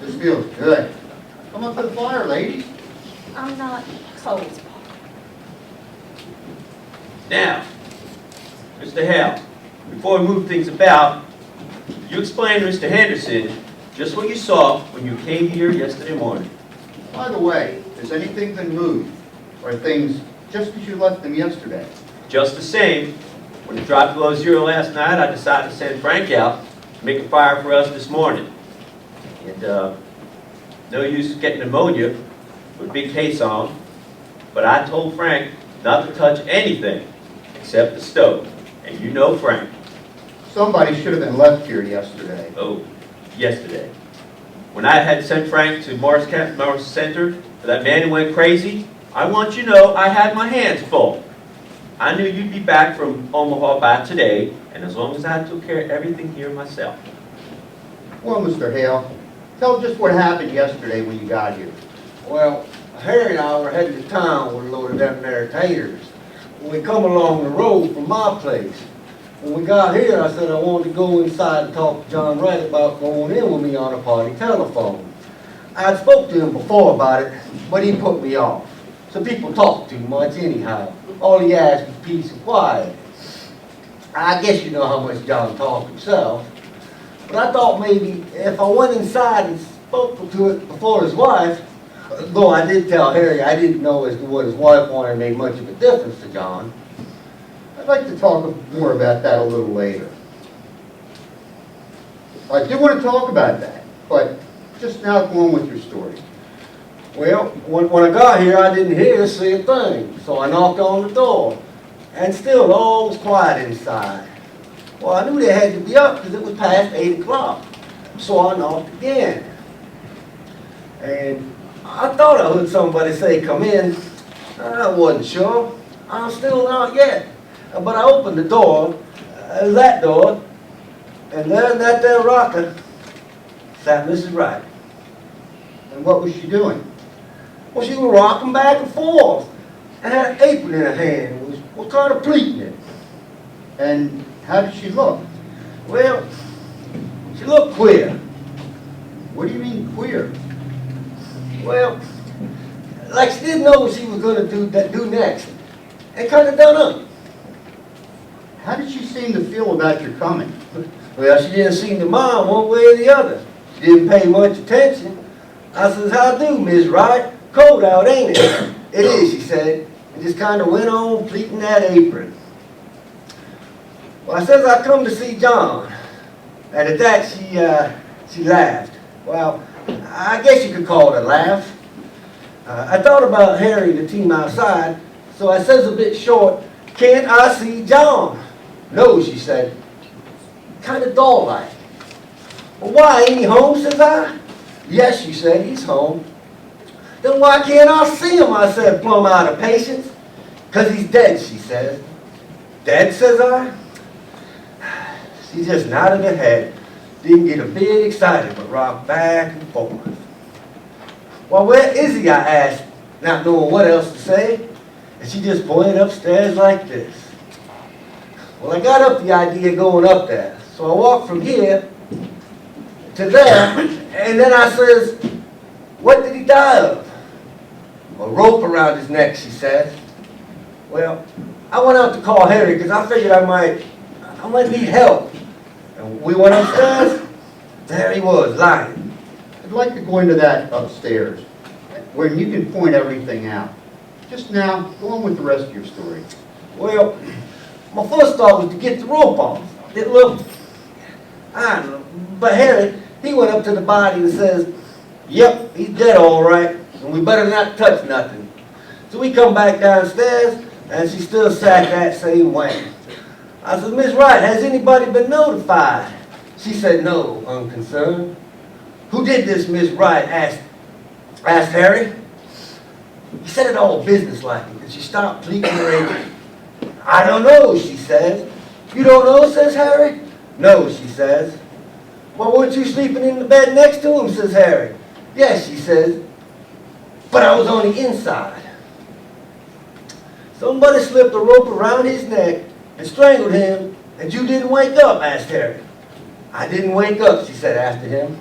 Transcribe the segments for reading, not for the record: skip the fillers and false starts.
This feels good. Come up to the fire, ladies. I'm not cold. Now, Mr. Hale, before we move things about, you explain to Mr. Henderson just what you saw when you came here yesterday morning. By the way, has anything been moved? Or things just as you left them yesterday? Just the same, when it dropped below zero last night, I decided to send Frank out to make a fire for us this morning. And no use getting pneumonia with a big case on, but I told Frank not to touch anything except the stove. And you know Frank. Somebody should have been left here yesterday. Oh, yesterday. When I had sent Frank to Morris Center for that man who went crazy, I want you to know I had my hands full. I knew you'd be back from Omaha by today, and as long as I took care of everything here myself. Well, Mr. Hale, tell just what happened yesterday when you got here. Well, Harry and I were heading to town with a load of them there taters. When we come along the road from my place, when we got here, I said I wanted to go inside and talk to John Wright about going in with me on a party telephone. I had spoke to him before about it, but he put me off. So people talk too much anyhow. All he asked was peace and quiet. I guess you know how much John talked himself. But I thought maybe if I went inside and spoke to it before his wife, though I did tell Harry I didn't know as to what his wife wanted made much of a difference to John. I'd like to talk more about that a little later. I do want to talk about that, but just now go on with your story. Well, when I got here, I didn't hear or see a thing, so I knocked on the door. And still, all was quiet inside. Well, I knew they had to be up because it was past 8 o'clock. So I knocked again. And I thought I heard somebody say, "Come in." I wasn't sure. I'm still not yet. But I opened the door, that door, and there in that there rocker sat Mrs. Wright. And what was she doing? Well, she was rocking back and forth and had an apron in her hand, was kind of pleating it. And how did she look? Well, she looked queer. What do you mean queer? Well, like she didn't know what she was going to do next. And kind of done up. How did she seem to feel about your coming? Well, she didn't seem to mind one way or the other. She didn't pay much attention. I says, "How do, Miss Wright? Cold out, ain't it?" "It is," she said, and just kind of went on pleating that apron. Well, I says, "I come to see John." And at that, she laughed. Well, I guess you could call it a laugh. I thought about Harry and the team outside, so I says a bit short, "Can't I see John?" "No," she said, kind of dull-like. "Well, why, ain't he home?" says I. "Yes," she said, "he's home." "Then why can't I see him?" I said, plumb out of patience. "'Cause he's dead," she says. "Dead?" says I. She just nodded her head, didn't get a bit excited, but rocked back and forth. "Well, where is he?" I asked. not knowing what else to say, and she just pointed upstairs like this. Well, I got up the idea going up there, so I walked from here to there, and then I says, "What did he die of?" "A rope around his neck," she says. Well, I went out to call Harry because I figured I might need help. And we went upstairs, there he was, lying. I'd like to go into that upstairs, where you can point everything out. Just now, go on with the rest of your story. Well, my first thought was to get the rope off. It looked, I don't know, but Harry, he went up to the body and says, "Yep, he's dead all right, and we better not touch nothing." So we come back downstairs, and she still sat that same way. I said, "Miss Wright, has anybody been notified?" She said, "No, unconcerned." "Who did this, Miss Wright?" asked Harry. He said it all businesslike, and she stopped pleading her age. "I don't know," she says. "You don't know?" says Harry. "No," she says. "Well, weren't you sleeping in the bed next to him?" says Harry. "Yes," she says, "but I was on the inside." "Somebody slipped a rope around his neck and strangled him, and you didn't wake up?" asked Harry. "I didn't wake up," she said after him.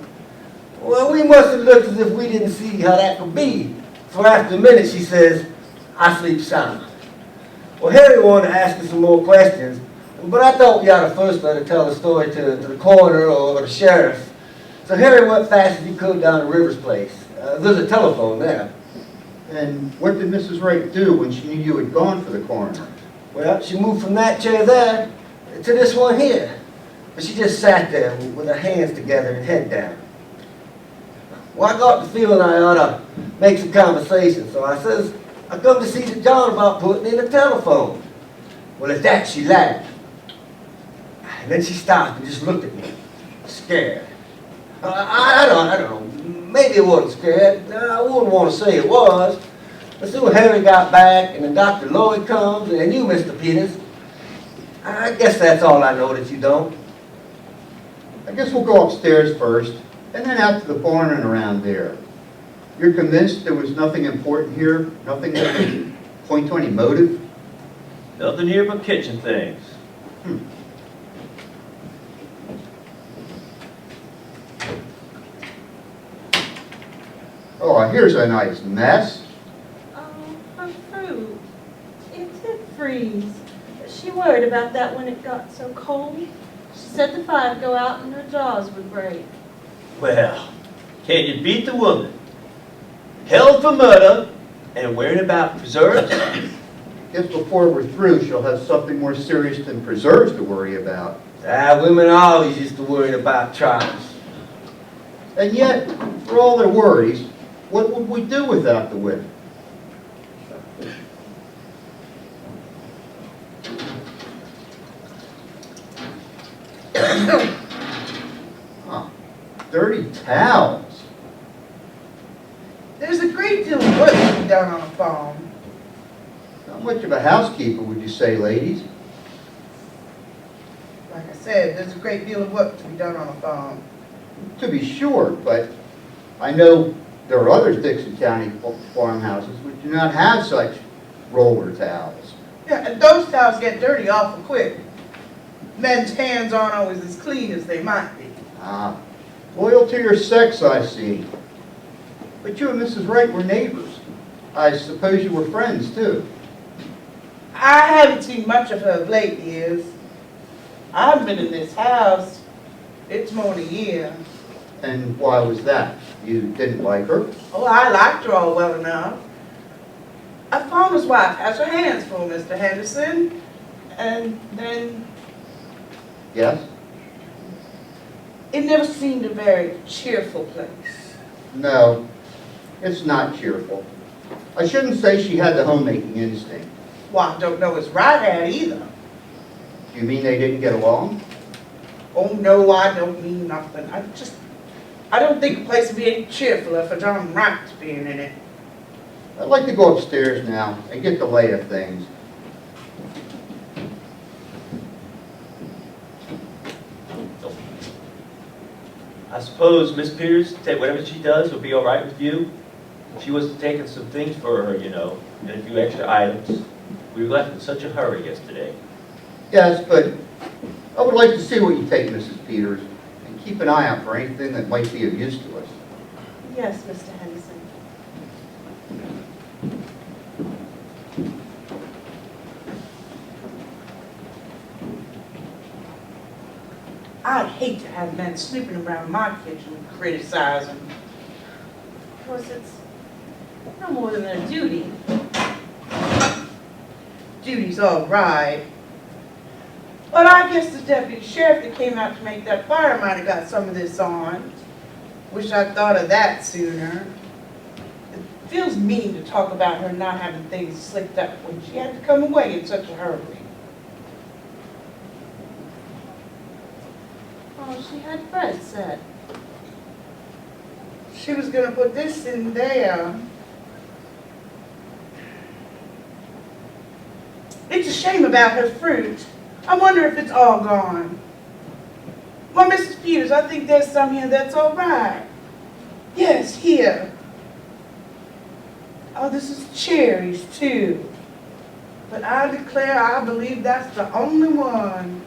Well, we must have looked as if we didn't see how that could be. For after a minute, she says, "I sleep sound." Well, Harry wanted to ask her some more questions, but I thought we ought to first let her tell the story to the coroner or the sheriff. So Harry went fast as he could down to Rivers' place. There's a telephone there. And what did Mrs. Wright do when she knew you had gone for the coroner? Well, she moved from that chair there to this one here. But she just sat there with her hands together and head down. Well, I got the feeling I ought to make some conversation, so I says, "I come to see the John about putting in a telephone." Well, at that she laughed. And then she stopped and just looked at me, scared. I don't know, maybe it wasn't scared. I wouldn't want to say it was. But soon Harry got back, and then Dr. Lloyd comes, and you, Mr. Peters. I guess that's all I know that you don't. I guess we'll go upstairs first, and then out to the barn and around there. You're convinced there was nothing important here? Nothing that could point to any motive? Nothing here but kitchen things. Oh, here's a nice mess. Her fruit. It did freeze. She worried about that when it got so cold. She said the fire would go out and her jaws would break. Well, can you beat the woman? Held for murder and worrying about preserves? Guess before we're through, she'll have something more serious than preserves to worry about. Women always used to worry about trials. And yet, for all their worries, what would we do without the women? Dirty towels. There's a great deal of work to be done on a farm. Not much of a housekeeper, would you say, ladies? Like I said, there's a great deal of work to be done on a farm. To be sure, but I know there are other Dixon County farmhouses which do not have such roller towels. Yeah, and those towels get dirty awful quick. Men's hands aren't always as clean as they might be. Ah, loyal to your sex, I see. But you and Mrs. Wright were neighbors. I suppose you were friends, too. I haven't seen much of her of late years. I've been in this house, it's more than a year. And why was that? You didn't like her? Oh, I liked her all well enough. A farmer's wife has her hands full, Mr. Henderson. And then Yes? it never seemed a very cheerful place. No, it's not cheerful. I shouldn't say she had the homemaking instinct. Well, I don't know as Wright had either. Do you mean they didn't get along? Oh, no, I don't mean nothing. I don't think a place would be any cheerfuler for John Wright's being in it. I'd like to go upstairs now and get the lay of things. I suppose Miss Peters, whatever she does will be all right with you? She was taking some things for her, you know, and a few extra items. We left in such a hurry yesterday. Yes, but I would like to see what you take, Mrs. Peters, and keep an eye out for anything that might be of use to us. Yes, Mr. Henderson. I'd hate to have men snooping around my kitchen criticizing. Of course, it's no more than their duty. Duty's all right. But I guess the deputy sheriff that came out to make that fire might have got some of this on. Wish I'd thought of that sooner. It feels mean to talk about her not having things slicked up when she had to come away in such a hurry. Oh, she had bread set. She was gonna put this in there. It's a shame about her fruit. I wonder if it's all gone. Well, Mrs. Peters, I think there's some here that's all right. Yes, here. Oh, this is cherries, too. But I declare I believe that's the only one.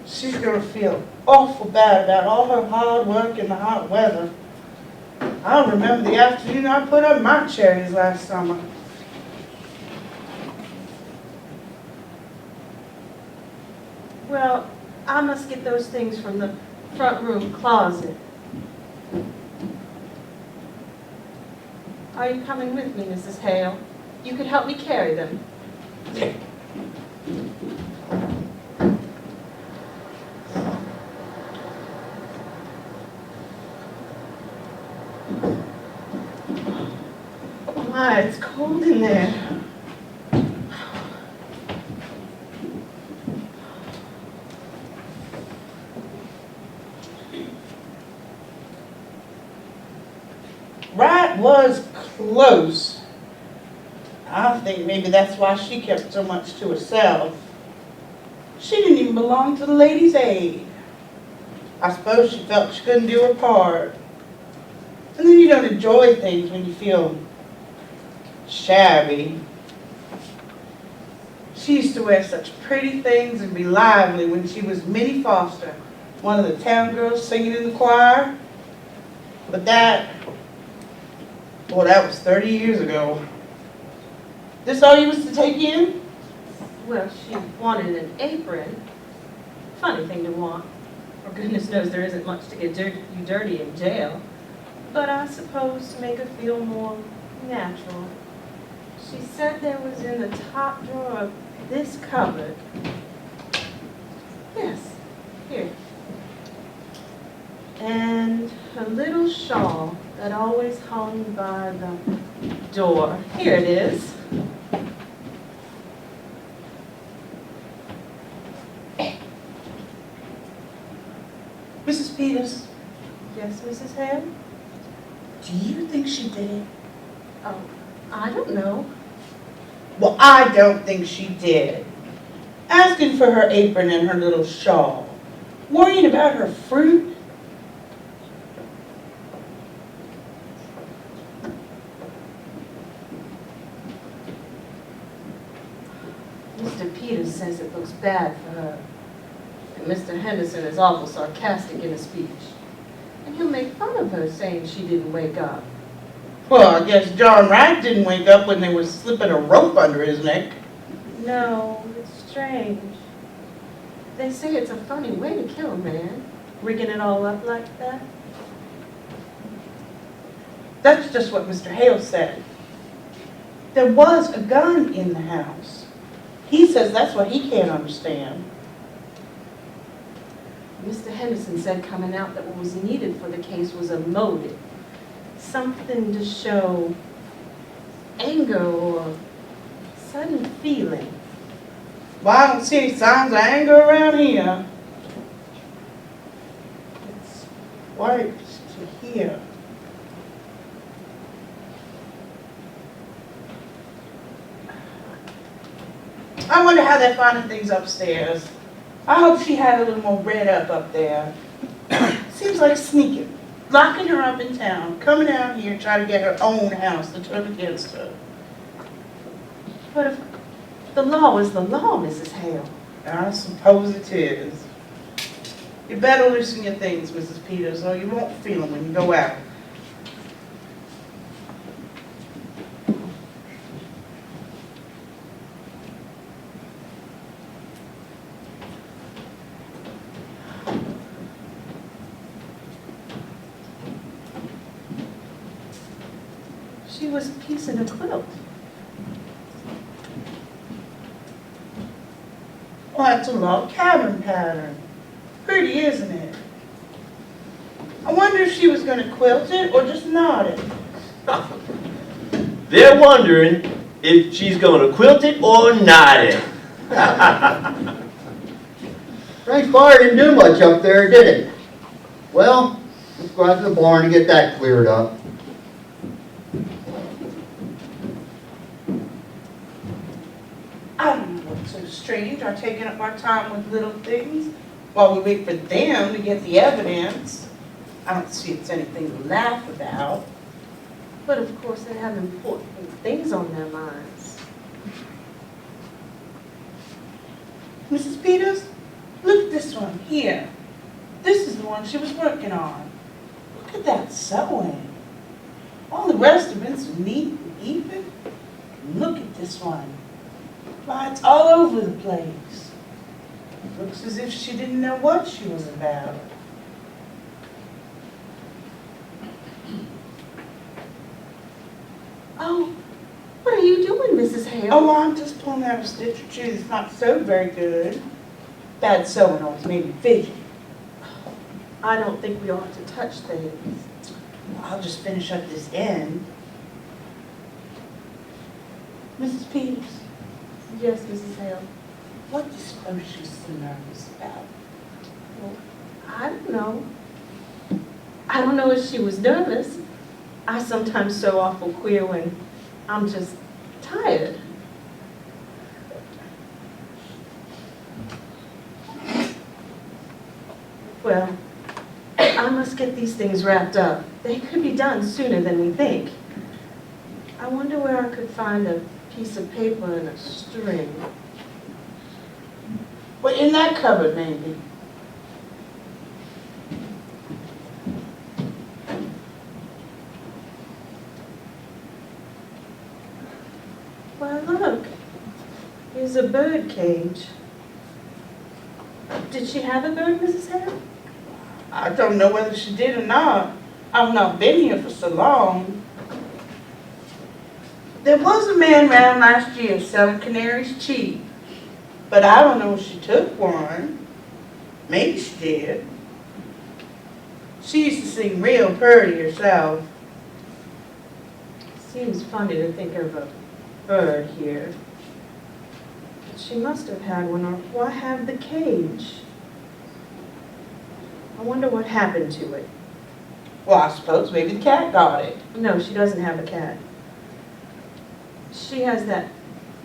She's gonna feel awful bad about all her hard work in the hot weather. I remember the afternoon I put up my cherries last summer. Well, I must get those things from the front room closet. Are you coming with me, Mrs. Hale? You could help me carry them. My, it's cold in there. Right was close. I think maybe that's why she kept so much to herself. She didn't even belong to the Ladies' Aid. I suppose she felt she couldn't do her part. And then you don't enjoy things when you feel shabby. She used to wear such pretty things and be lively when she was Minnie Foster, one of the town girls singing in the choir. But that was 30 years ago. This all you was to take in? Well, she wanted an apron. Funny thing to want. For goodness knows there isn't much to get you dirty in jail. But I suppose to make her feel more natural. She said there was in the top drawer of this cupboard. Yes, here. And her little shawl that always hung by the door. Here it is. Mrs. Peters, Yes, Mrs. Hale? do you think she did it? Oh, I don't know. Well, I don't think she did. Asking for her apron and her little shawl. Worrying about her fruit. Mr. Peters says it looks bad for her. And Mr. Henderson is awful sarcastic in his speech. And he'll make fun of her saying she didn't wake up. Well, I guess John Wright didn't wake up when they were slipping a rope under his neck. No, it's strange. They say it's a funny way to kill a man, rigging it all up like that. That's just what Mr. Hale said. There was a gun in the house. He says that's what he can't understand. Mr. Henderson said coming out that what was needed for the case was a motive. Something to show anger or sudden feeling. Well, I don't see any signs of anger around here. It's wiped to here. I wonder how they're finding things upstairs. I hope she had a little more red up there. Seems like sneaking. locking her up in town, coming out here and trying to get her own house to turn against her. But if the law is the law, Mrs. Hale. I suppose it is. You better loosen your things, Mrs. Peters, or you won't feel them when you go out. She was piecing a quilt. Oh, that's a log cabin pattern. Pretty, isn't it? I wonder if she was going to quilt it or just knot it. They're wondering if she's going to quilt it or knot it. Frank's fire didn't do much up there, did it? Well, let's go out to the barn and get that cleared up. I don't know what's so strange, our taking up our time with little things while we wait for them to get the evidence. I don't see it's anything to laugh about. But of course, they have important things on their minds. Mrs. Peters, look at this one here. This is the one she was working on. Look at that sewing. All the rest of it's neat and even. Look at this one. Why, it's all over the place. Looks as if she didn't know what she was about. Oh, what are you doing, Mrs. Hale? Oh, I'm just pulling out a stitch or two that's not so very good. Bad sewing always made me fidget. I don't think we ought to touch things. I'll just finish up this end. Mrs. Peters, Yes, Mrs. Hale. what do you suppose she's so nervous about? Well, I don't know. I don't know if she was nervous. I sometimes sew awful queer when I'm just tired. Well, I must get these things wrapped up. They could be done sooner than we think. I wonder where I could find a piece of paper and a string. Well, in that cupboard, maybe. Why, look. Here's a bird cage. Did she have a bird, Mrs. Hale? I don't know whether she did or not. I've not been here for so long. There was a man round last year selling canaries cheap, but I don't know if she took one. Maybe she did. She used to sing real pretty herself. Seems funny to think of a bird here. But she must have had one, or why have the cage? I wonder what happened to it. Well, I suppose maybe the cat got it. No, she doesn't have a cat. She has that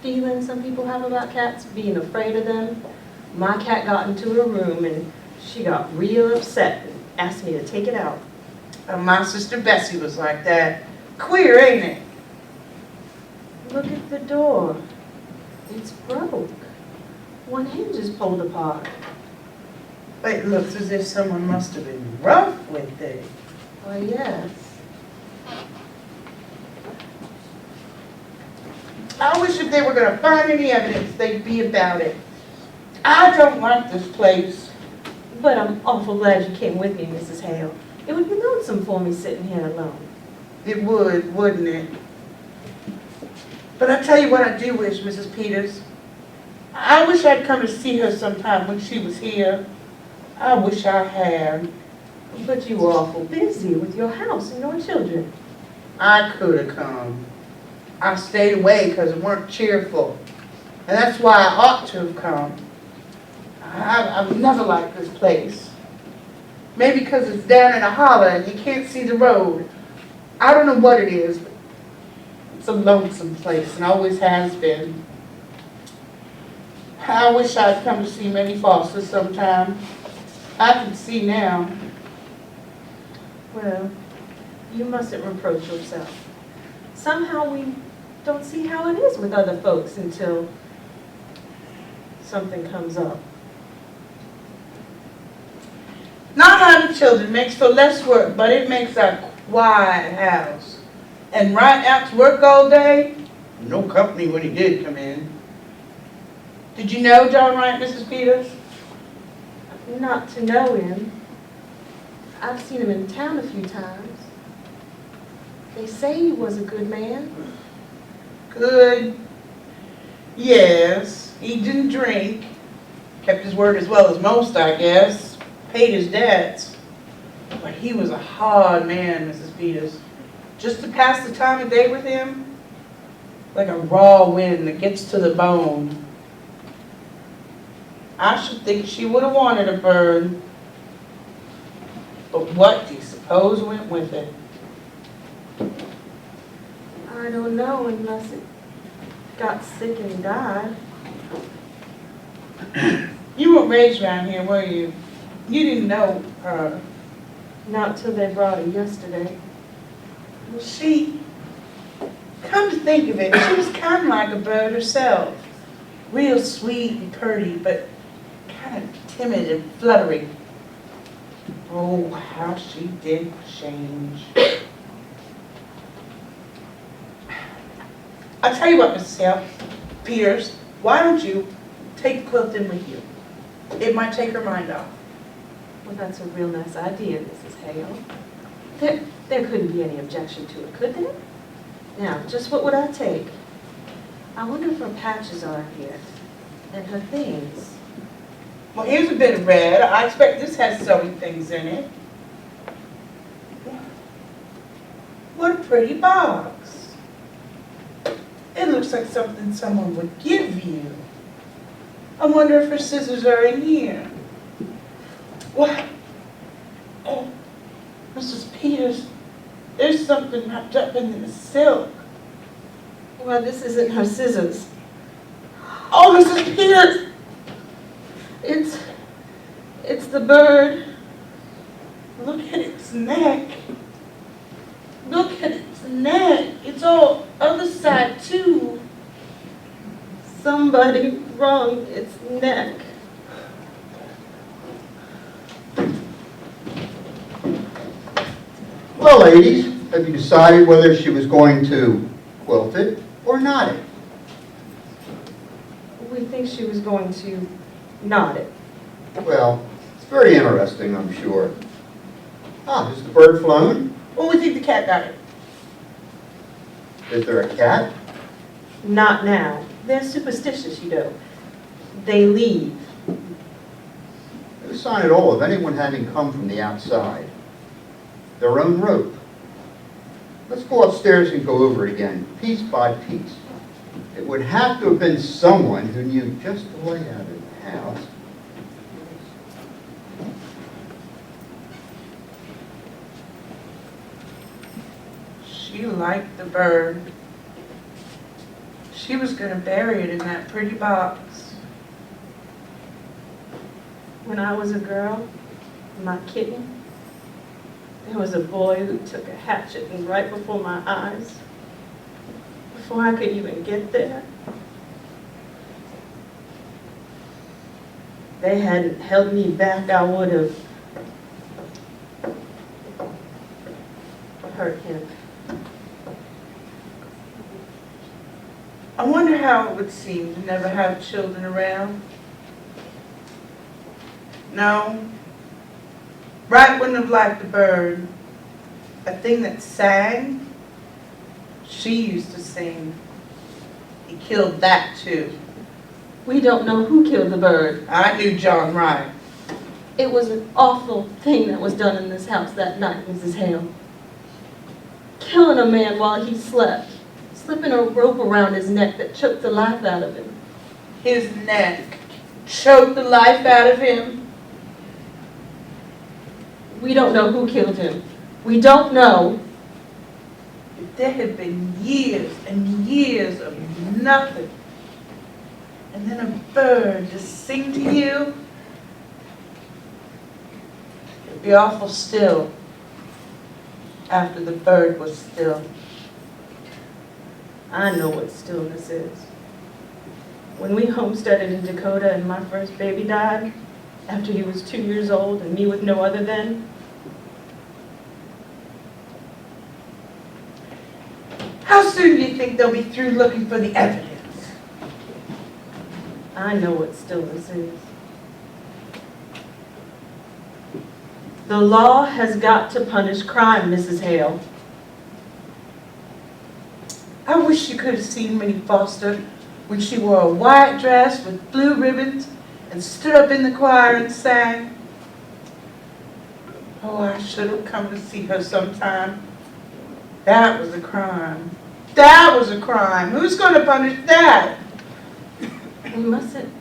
feeling some people have about cats, being afraid of them. My cat got into her room and she got real upset and asked me to take it out. My sister Bessie was like that. Queer, ain't it? Look at the door. It's broke. One hinge is pulled apart. It looks as if someone must have been rough with it. Why, yes. I wish if they were going to find any evidence, they'd be about it. I don't like this place. But I'm awful glad you came with me, Mrs. Hale. It would be lonesome for me sitting here alone. It would, wouldn't it? But I tell you what I do wish, Mrs. Peters. I wish I'd come to see her sometime when she was here. I wish I had. But you were awful busy with your house and your children. I could have come. I stayed away because it weren't cheerful. And that's why I ought to have come. I've never liked this place. Maybe because it's down in a hollow and you can't see the road. I don't know what it is, but it's a lonesome place and always has been. I wish I'd come to see Minnie Foster sometime. I can see now. Well, you mustn't reproach yourself. Somehow we don't see how it is with other folks until something comes up. Not having children makes for less work, but it makes a quiet house. And Wright out to work all day, no company when he did come in. Did you know John Wright, Mrs. Peters? Not to know him. I've seen him in town a few times. They say he was a good man. Good. Yes, he didn't drink. Kept his word as well as most, I guess. Paid his debts. But he was a hard man, Mrs. Peters. Just to pass the time of day with him, like a raw wind that gets to the bone. I should think she would have wanted a bird. But what do you suppose went with it? I don't know unless it got sick and died. You weren't raised around here, were you? You didn't know her. Not till they brought her yesterday. Well, she, come to think of it, she was kind of like a bird herself. Real sweet and pretty, but kind of timid and fluttery. Oh, how she did change. I tell you what, Mrs. Hale, Peters, why don't you take the quilt in with you? It might take her mind off. Well, that's a real nice idea, Mrs. Hale. There couldn't be any objection to it, could there? Now, just what would I take? I wonder if her patches are here, and her things. Well, here's a bit of red. I expect this has sewing things in it. What a pretty box. It looks like something someone would give you. I wonder if her scissors are in here. What? Oh, Mrs. Peters, there's something wrapped up in the silk. Well, this isn't her scissors. Oh, Mrs. Peters! It's the bird. Look at its neck. Look at its neck. It's all other side too. Somebody wrung its neck. Well, ladies, have you decided whether she was going to quilt it or knot it? We think she was going to knot it. Well, it's very interesting, I'm sure. Ah, has the bird flown? Well, we think the cat got it. Is there a cat? Not now. They're superstitious, you know. They leave. No sign at all of anyone having come from the outside. Their own rope. Let's go upstairs and go over it again, piece by piece. It would have to have been someone who knew just the layout of the house. She liked the bird. She was going to bury it in that pretty box. When I was a girl, my kitten, there was a boy who took a hatchet and right before my eyes, before I could even get there, they hadn't held me back, I would have hurt him. I wonder how it would seem to never have children around. No, Wright wouldn't have liked the bird. A thing that sang, she used to sing. He killed that too. We don't know who killed the bird. I knew John Wright. It was an awful thing that was done in this house that night, Mrs. Hale. Killing a man while he slept, slipping a rope around his neck that choked the life out of him. His neck choked the life out of him. We don't know who killed him. We don't know. If there had been years and years of nothing, and then a bird to sing to you, it'd be awful still. after the bird was still. I know what stillness is. When we homesteaded in Dakota and my first baby died, after he was 2 years old and me with no other then, How soon do you think they'll be through looking for the evidence? I know what stillness is. The law has got to punish crime, Mrs. Hale. I wish you could have seen Minnie Foster when she wore a white dress with blue ribbons and stood up in the choir and sang. Oh, I should have come to see her sometime. That was a crime. That was a crime. Who's going to punish that? We mustn't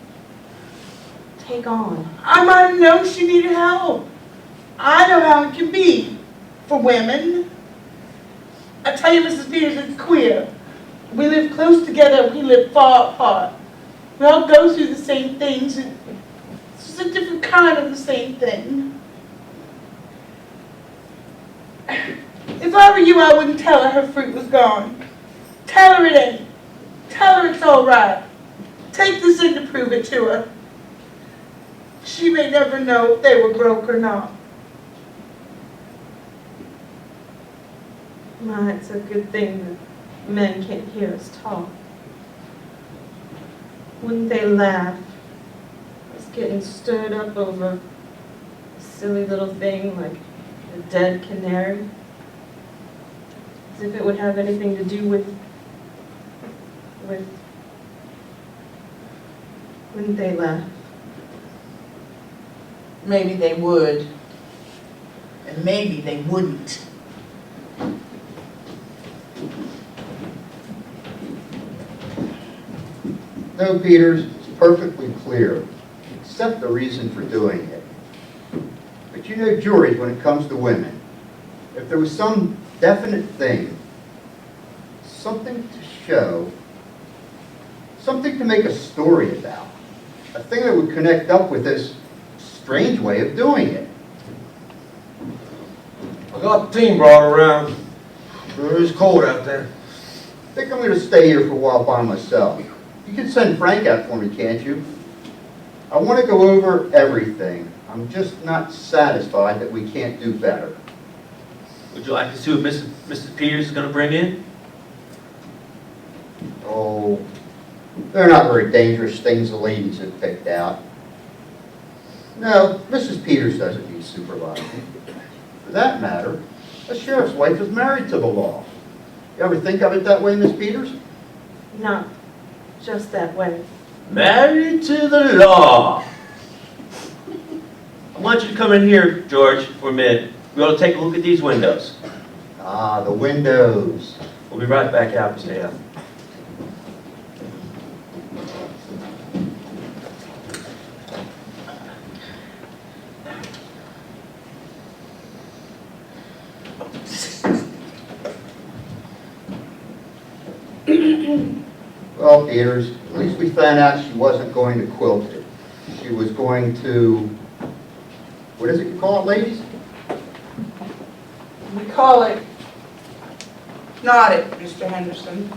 take on. I might have known she needed help. I know how it can be for women. I tell you, Mrs. Peters, it's queer. We live close together, we live far apart. We all go through the same things. It's just a different kind of the same thing. If I were you, I wouldn't tell her fruit was gone. Tell her it ain't. Tell her it's all right. Take this in to prove it to her. She may never know if they were broke or not. My, it's a good thing that men can't hear us talk. Wouldn't they laugh? Us getting stirred up over a silly little thing like a dead canary? As if it would have anything to do with... Wouldn't they laugh? Maybe they would. And maybe they wouldn't. No, Peters, it's perfectly clear, except the reason for doing it. But you know juries when it comes to women. If there was some definite thing, something to show, something to make a story about, a thing that would connect up with this strange way of doing it. I got the team brought around. It's cold out there. I think I'm going to stay here for a while by myself. You can send Frank out for me, can't you? I want to go over everything. I'm just not satisfied that we can't do better. Would you like to see what Mrs. Peters is going to bring in? Oh, they're not very dangerous things the ladies have picked out. No, Mrs. Peters doesn't need supervising. For that matter, a sheriff's wife is married to the law. You ever think of it that way, Miss Peters? Not just that way. Married to the law. I want you to come in here, George, for a minute. We ought to take a look at these windows. Ah, the windows. We'll be right back out, Mr. Hale. Well, Peters, at least we found out she wasn't going to quilt it. She was going to, what is it you call it, ladies? We call it, not it, Mr. Henderson.